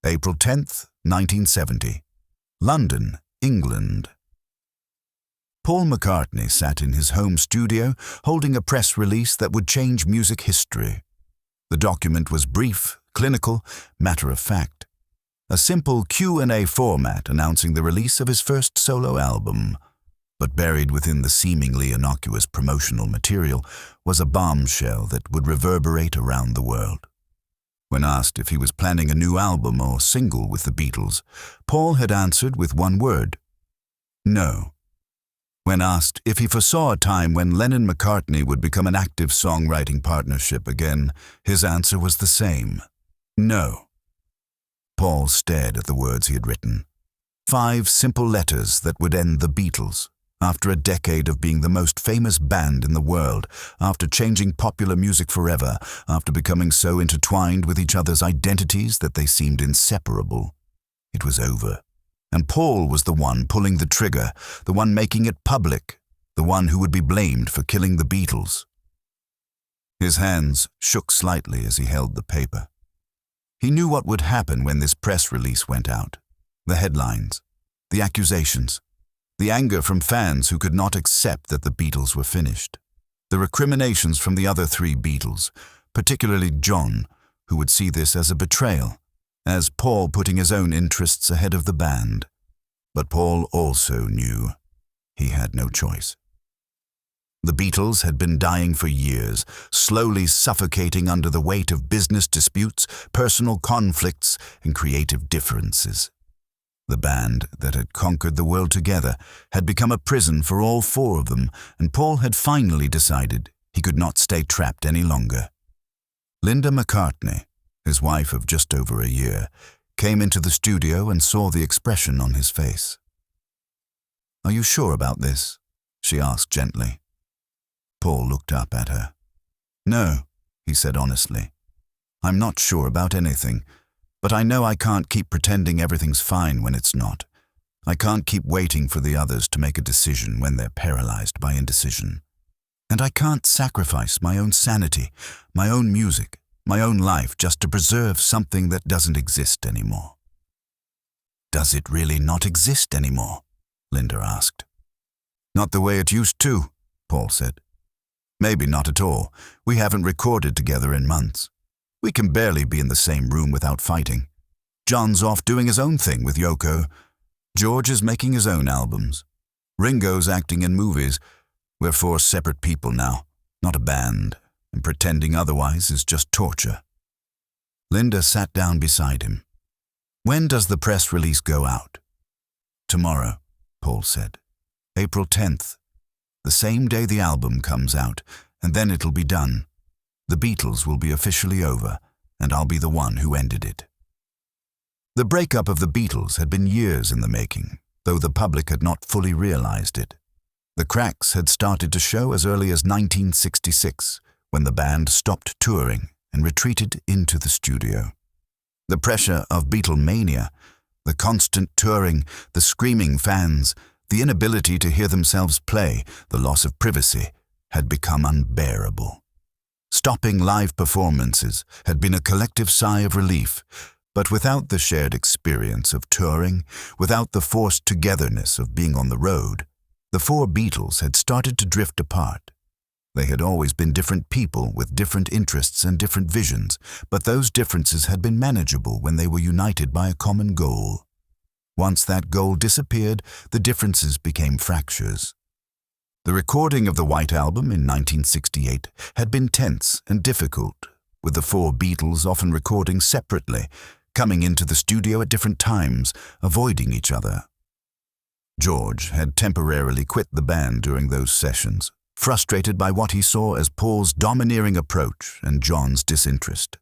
April 10, 1970. London, England. Paul McCartney sat in his home studio holding a press release that would change music history. The document was brief, clinical, matter-of-fact. A simple Q&A format announcing the release of his first solo album. But buried within the seemingly innocuous promotional material was a bombshell that would reverberate around the world. When asked if he was planning a new album or single with the Beatles, Paul had answered with one word: no. When asked if he foresaw a time when Lennon-McCartney would become an active songwriting partnership again, his answer was the same: no. Paul stared at the words he had written. 5 simple letters that would end the Beatles. After a decade of being the most famous band in the world, after changing popular music forever, after becoming so intertwined with each other's identities that they seemed inseparable, it was over. And Paul was the one pulling the trigger, the one making it public, the one who would be blamed for killing the Beatles. His hands shook slightly as he held the paper. He knew what would happen when this press release went out. The headlines, the accusations, the anger from fans who could not accept that the Beatles were finished. The recriminations from the other 3 Beatles, particularly John, who would see this as a betrayal, as Paul putting his own interests ahead of the band. But Paul also knew he had no choice. The Beatles had been dying for years, slowly suffocating under the weight of business disputes, personal conflicts, and creative differences. The band that had conquered the world together had become a prison for all 4 of them, and Paul had finally decided he could not stay trapped any longer. Linda McCartney, his wife of just over a year, came into the studio and saw the expression on his face. "Are you sure about this?" she asked gently. Paul looked up at her. "No," he said honestly. "I'm not sure about anything. But I know I can't keep pretending everything's fine when it's not. I can't keep waiting for the others to make a decision when they're paralyzed by indecision. And I can't sacrifice my own sanity, my own music, my own life just to preserve something that doesn't exist anymore." "Does it really not exist anymore?" Linda asked. "Not the way it used to," Paul said. "Maybe not at all. We haven't recorded together in months. We can barely be in the same room without fighting. John's off doing his own thing with Yoko. George is making his own albums. Ringo's acting in movies. We're 4 separate people now, not a band, and pretending otherwise is just torture." Linda sat down beside him. "When does the press release go out?" "Tomorrow," Paul said. "April 10th. The same day the album comes out, and then it'll be done. The Beatles will be officially over, and I'll be the one who ended it." The breakup of the Beatles had been years in the making, though the public had not fully realized it. The cracks had started to show as early as 1966, when the band stopped touring and retreated into the studio. The pressure of Beatlemania, the constant touring, the screaming fans, the inability to hear themselves play, the loss of privacy, had become unbearable. Stopping live performances had been a collective sigh of relief, but without the shared experience of touring, without the forced togetherness of being on the road, the 4 Beatles had started to drift apart. They had always been different people with different interests and different visions, but those differences had been manageable when they were united by a common goal. Once that goal disappeared, the differences became fractures. The recording of the White Album in 1968 had been tense and difficult, with the 4 Beatles often recording separately, coming into the studio at different times, avoiding each other. George had temporarily quit the band during those sessions, frustrated by what he saw as Paul's domineering approach and John's disinterest.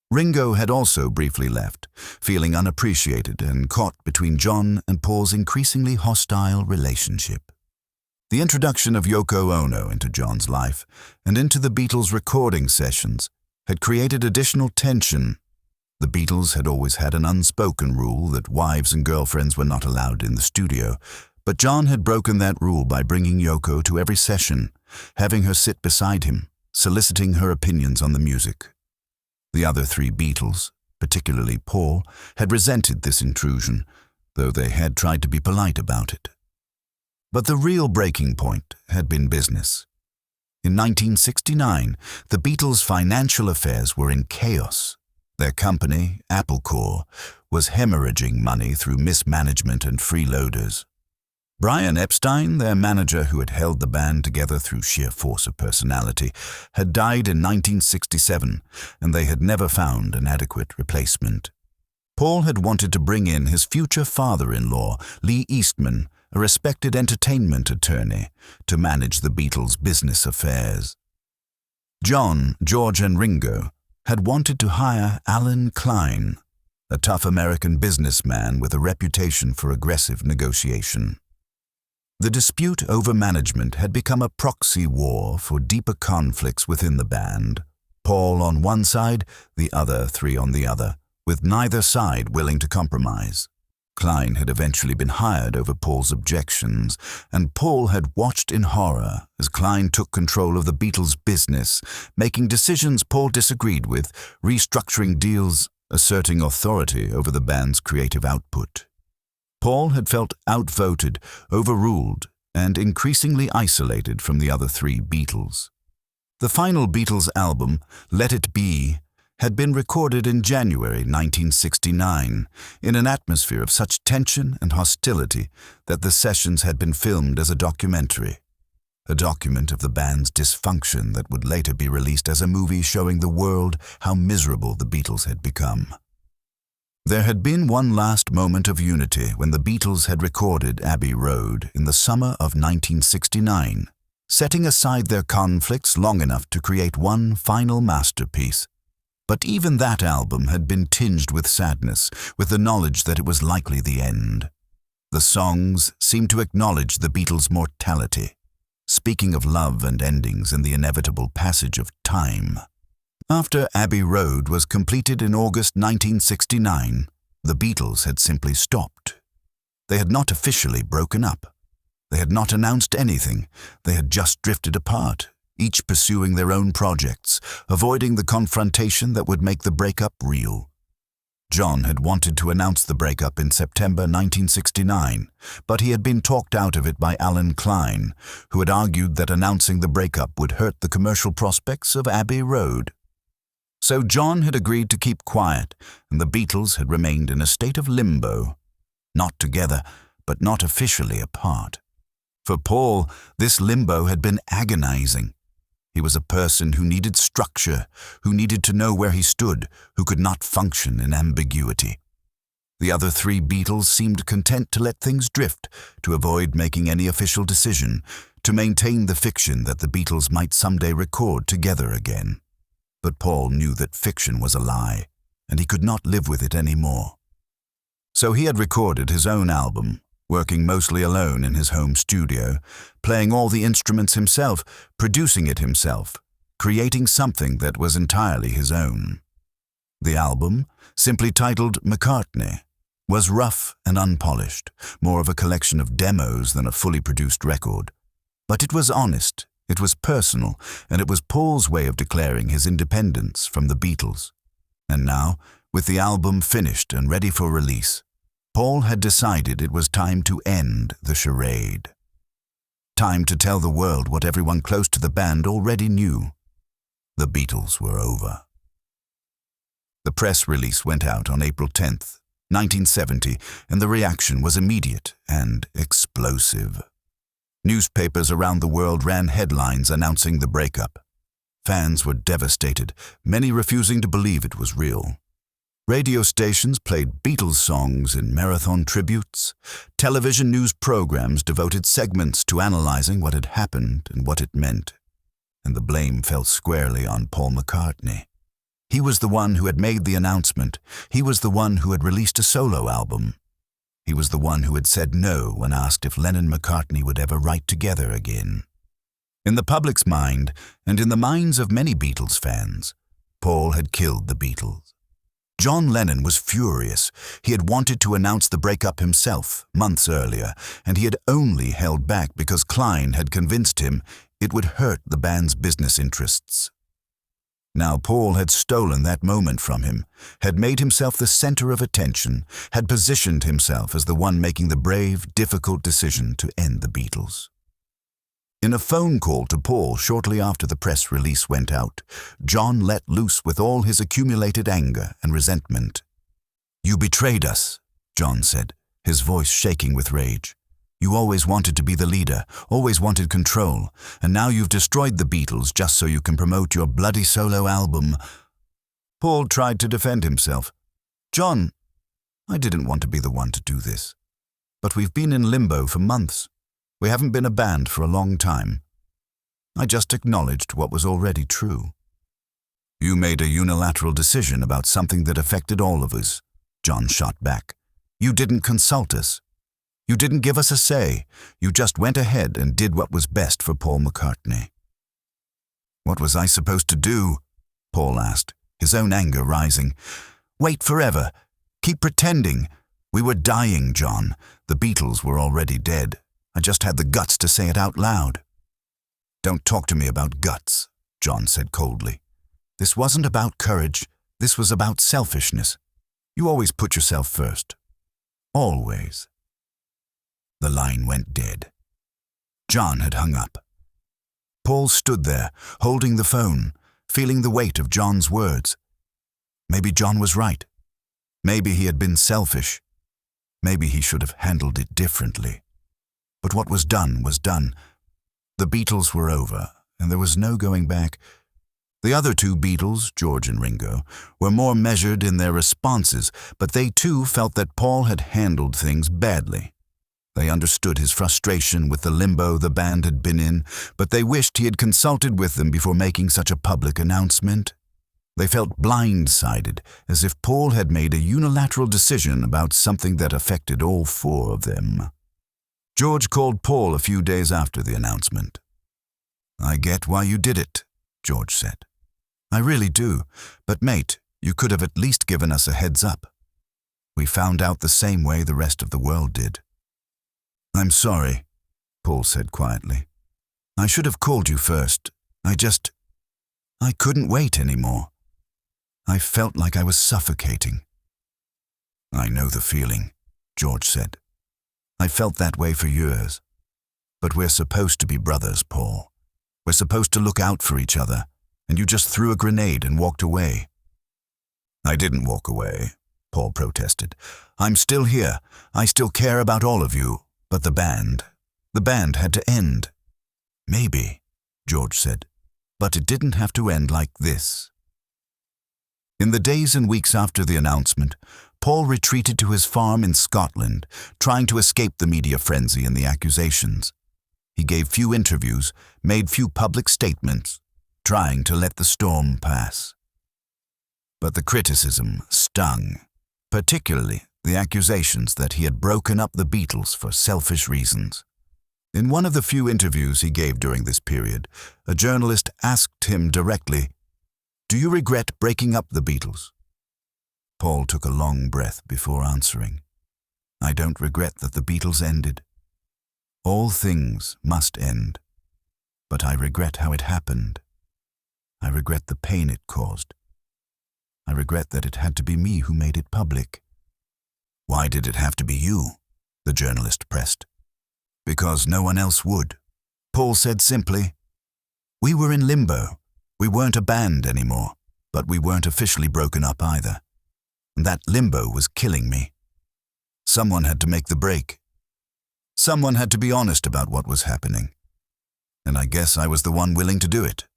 Ringo had also briefly left, feeling unappreciated and caught between John and Paul's increasingly hostile relationship. The introduction of Yoko Ono into John's life and into the Beatles' recording sessions had created additional tension. The Beatles had always had an unspoken rule that wives and girlfriends were not allowed in the studio, but John had broken that rule by bringing Yoko to every session, having her sit beside him, soliciting her opinions on the music. The other 3 Beatles, particularly Paul, had resented this intrusion, though they had tried to be polite about it. But the real breaking point had been business. In 1969, the Beatles' financial affairs were in chaos. Their company, Apple Corps, was hemorrhaging money through mismanagement and freeloaders. Brian Epstein, their manager who had held the band together through sheer force of personality, had died in 1967, and they had never found an adequate replacement. Paul had wanted to bring in his future father-in-law, Lee Eastman, a respected entertainment attorney, to manage the Beatles' business affairs. John, George, and Ringo had wanted to hire Alan Klein, a tough American businessman with a reputation for aggressive negotiation. The dispute over management had become a proxy war for deeper conflicts within the band, Paul on one side, the other three on the other, with neither side willing to compromise. Klein had eventually been hired over Paul's objections, and Paul had watched in horror as Klein took control of the Beatles' business, making decisions Paul disagreed with, restructuring deals, asserting authority over the band's creative output. Paul had felt outvoted, overruled, and increasingly isolated from the other three Beatles. The final Beatles album, Let It Be, had been recorded in January 1969 in an atmosphere of such tension and hostility that the sessions had been filmed as a documentary, a document of the band's dysfunction that would later be released as a movie showing the world how miserable the Beatles had become. There had been one last moment of unity when the Beatles had recorded Abbey Road in the summer of 1969, setting aside their conflicts long enough to create one final masterpiece. But even that album had been tinged with sadness, with the knowledge that it was likely the end. The songs seemed to acknowledge the Beatles' mortality, speaking of love and endings and the inevitable passage of time. After Abbey Road was completed in August 1969, the Beatles had simply stopped. They had not officially broken up. They had not announced anything. They had just drifted apart, each pursuing their own projects, avoiding the confrontation that would make the breakup real. John had wanted to announce the breakup in September 1969, but he had been talked out of it by Alan Klein, who had argued that announcing the breakup would hurt the commercial prospects of Abbey Road. So John had agreed to keep quiet, and the Beatles had remained in a state of limbo, not together, but not officially apart. For Paul, this limbo had been agonizing. He was a person who needed structure, who needed to know where he stood, who could not function in ambiguity. The other three Beatles seemed content to let things drift, to avoid making any official decision, to maintain the fiction that the Beatles might someday record together again. But Paul knew that fiction was a lie, and he could not live with it anymore. So he had recorded his own album, working mostly alone in his home studio, playing all the instruments himself, producing it himself, creating something that was entirely his own. The album, simply titled McCartney, was rough and unpolished, more of a collection of demos than a fully produced record. But it was honest, it was personal, and it was Paul's way of declaring his independence from the Beatles. And now, with the album finished and ready for release, Paul had decided it was time to end the charade. Time to tell the world what everyone close to the band already knew. The Beatles were over. The press release went out on April 10th, 1970, and the reaction was immediate and explosive. Newspapers around the world ran headlines announcing the breakup. Fans were devastated, many refusing to believe it was real. Radio stations played Beatles songs in marathon tributes. Television news programs devoted segments to analyzing what had happened and what it meant. And the blame fell squarely on Paul McCartney. He was the one who had made the announcement. He was the one who had released a solo album. He was the one who had said no when asked if Lennon and McCartney would ever write together again. In the public's mind, and in the minds of many Beatles fans, Paul had killed the Beatles. John Lennon was furious. He had wanted to announce the breakup himself, months earlier, and he had only held back because Klein had convinced him it would hurt the band's business interests. Now Paul had stolen that moment from him, had made himself the center of attention, had positioned himself as the one making the brave, difficult decision to end the Beatles. In a phone call to Paul shortly after the press release went out, John let loose with all his accumulated anger and resentment. "You betrayed us," John said, his voice shaking with rage. "You always wanted to be the leader, always wanted control, and now you've destroyed the Beatles just so you can promote your bloody solo album." Paul tried to defend himself. "John, I didn't want to be the one to do this. But we've been in limbo for months. We haven't been a band for a long time. I just acknowledged what was already true." "You made a unilateral decision about something that affected all of us," John shot back. "You didn't consult us. You didn't give us a say. You just went ahead and did what was best for Paul McCartney." "What was I supposed to do?" Paul asked, his own anger rising. "Wait forever. Keep pretending. We were dying, John. The Beatles were already dead. I just had the guts to say it out loud." "Don't talk to me about guts," John said coldly. "This wasn't about courage. This was about selfishness. You always put yourself first. Always." The line went dead. John had hung up. Paul stood there, holding the phone, feeling the weight of John's words. Maybe John was right. Maybe he had been selfish. Maybe he should have handled it differently. But what was done was done. The Beatles were over, and there was no going back. The other two Beatles, George and Ringo, were more measured in their responses, but they too felt that Paul had handled things badly. They understood his frustration with the limbo the band had been in, but they wished he had consulted with them before making such a public announcement. They felt blindsided, as if Paul had made a unilateral decision about something that affected all four of them. George called Paul a few days after the announcement. "I get why you did it," George said. "I really do, but mate, you could have at least given us a heads up. We found out the same way the rest of the world did." "I'm sorry," Paul said quietly. "I should have called you first. I couldn't wait anymore. I felt like I was suffocating." "I know the feeling," George said. "I felt that way for years. But we're supposed to be brothers, Paul. We're supposed to look out for each other, and you just threw a grenade and walked away." "I didn't walk away," Paul protested. "I'm still here. I still care about all of you. But the band had to end." "Maybe," George said, "but it didn't have to end like this." In the days and weeks after the announcement, Paul retreated to his farm in Scotland, trying to escape the media frenzy and the accusations. He gave few interviews, made few public statements, trying to let the storm pass. But the criticism stung, particularly the accusations that he had broken up the Beatles for selfish reasons. In one of the few interviews he gave during this period, a journalist asked him directly, "Do you regret breaking up the Beatles?" Paul took a long breath before answering, "I don't regret that the Beatles ended. All things must end, but I regret how it happened. I regret the pain it caused. I regret that it had to be me who made it public." "Why did it have to be you?" the journalist pressed. "Because no one else would," Paul said simply. "We were in limbo. We weren't a band anymore, but we weren't officially broken up either. And that limbo was killing me. Someone had to make the break. Someone had to be honest about what was happening. And I guess I was the one willing to do it."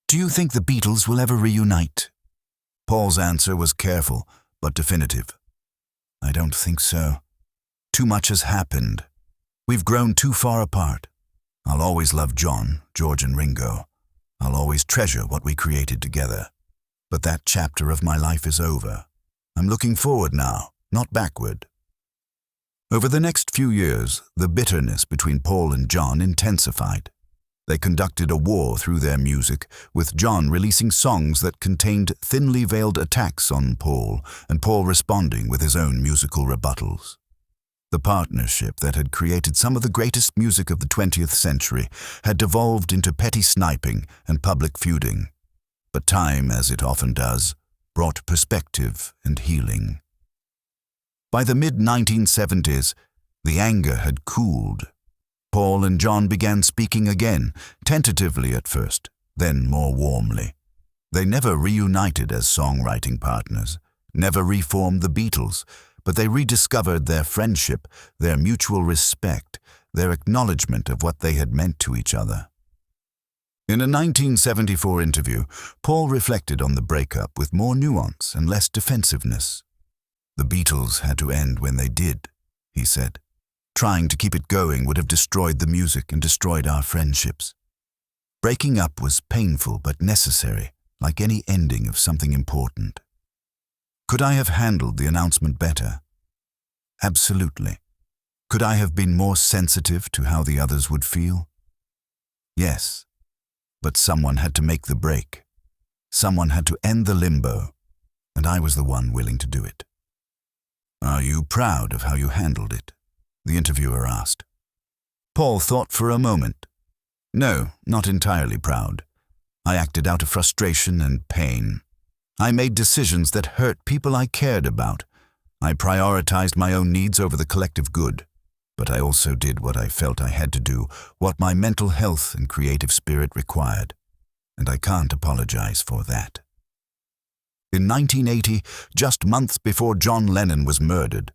"Do you think the Beatles will ever reunite?" Paul's answer was careful, but definitive. "I don't think so. Too much has happened. We've grown too far apart. I'll always love John, George and Ringo. I'll always treasure what we created together. But that chapter of my life is over. I'm looking forward now, not backward." Over the next few years, the bitterness between Paul and John intensified. They conducted a war through their music, with John releasing songs that contained thinly veiled attacks on Paul, and Paul responding with his own musical rebuttals. The partnership that had created some of the greatest music of the 20th century had devolved into petty sniping and public feuding. But time, as it often does, brought perspective and healing. By the mid-1970s, the anger had cooled. Paul and John began speaking again, tentatively at first, then more warmly. They never reunited as songwriting partners, never reformed the Beatles, but they rediscovered their friendship, their mutual respect, their acknowledgement of what they had meant to each other. In a 1974 interview, Paul reflected on the breakup with more nuance and less defensiveness. "The Beatles had to end when they did," he said. "Trying to keep it going would have destroyed the music and destroyed our friendships. Breaking up was painful but necessary, like any ending of something important. Could I have handled the announcement better? Absolutely. Could I have been more sensitive to how the others would feel? Yes. But someone had to make the break. Someone had to end the limbo, and I was the one willing to do it." "Are you proud of how you handled it?" the interviewer asked. Paul thought for a moment. "No, not entirely proud. I acted out of frustration and pain. I made decisions that hurt people I cared about. I prioritized my own needs over the collective good. But I also did what I felt I had to do, what my mental health and creative spirit required. And I can't apologize for that." In 1980, just months before John Lennon was murdered,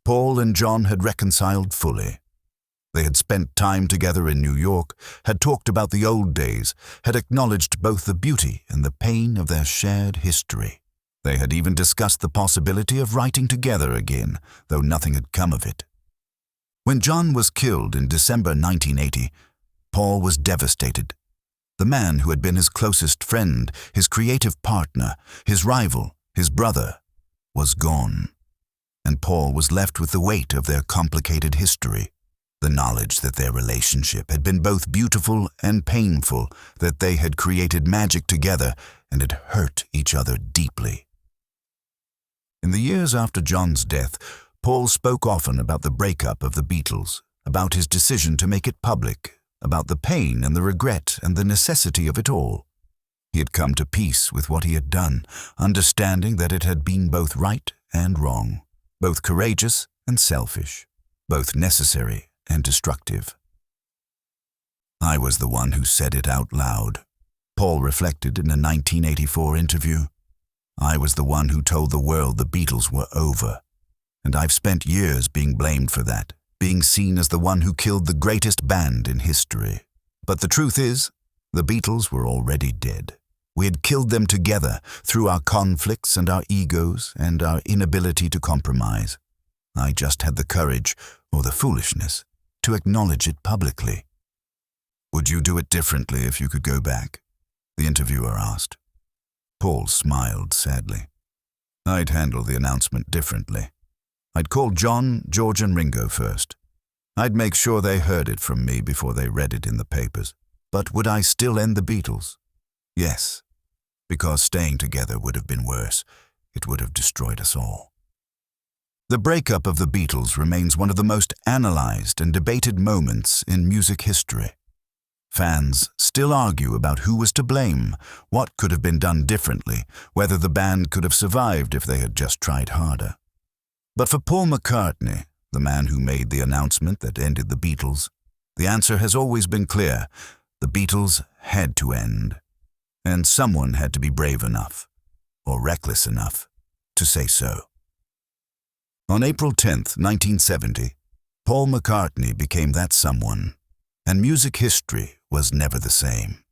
Paul and John had reconciled fully. They had spent time together in New York, had talked about the old days, had acknowledged both the beauty and the pain of their shared history. They had even discussed the possibility of writing together again, though nothing had come of it. When John was killed in December 1980, Paul was devastated. The man who had been his closest friend, his creative partner, his rival, his brother, was gone. And Paul was left with the weight of their complicated history, the knowledge that their relationship had been both beautiful and painful, that they had created magic together and had hurt each other deeply. In the years after John's death, Paul spoke often about the breakup of the Beatles, about his decision to make it public, about the pain and the regret and the necessity of it all. He had come to peace with what he had done, understanding that it had been both right and wrong, both courageous and selfish, both necessary and destructive. "I was the one who said it out loud," Paul reflected in a 1984 interview. "I was the one who told the world the Beatles were over. And I've spent years being blamed for that, being seen as the one who killed the greatest band in history. But the truth is, the Beatles were already dead. We had killed them together through our conflicts and our egos and our inability to compromise. I just had the courage, or the foolishness, to acknowledge it publicly." "Would you do it differently if you could go back?" the interviewer asked. Paul smiled sadly. "I'd handle the announcement differently. I'd call John, George, and Ringo first. I'd make sure they heard it from me before they read it in the papers. But would I still end the Beatles? Yes, because staying together would have been worse. It would have destroyed us all." The breakup of the Beatles remains one of the most analyzed and debated moments in music history. Fans still argue about who was to blame, what could have been done differently, whether the band could have survived if they had just tried harder. But for Paul McCartney, the man who made the announcement that ended the Beatles, the answer has always been clear. The Beatles had to end. And someone had to be brave enough, or reckless enough, to say so. On April 10, 1970, Paul McCartney became that someone, and music history was never the same.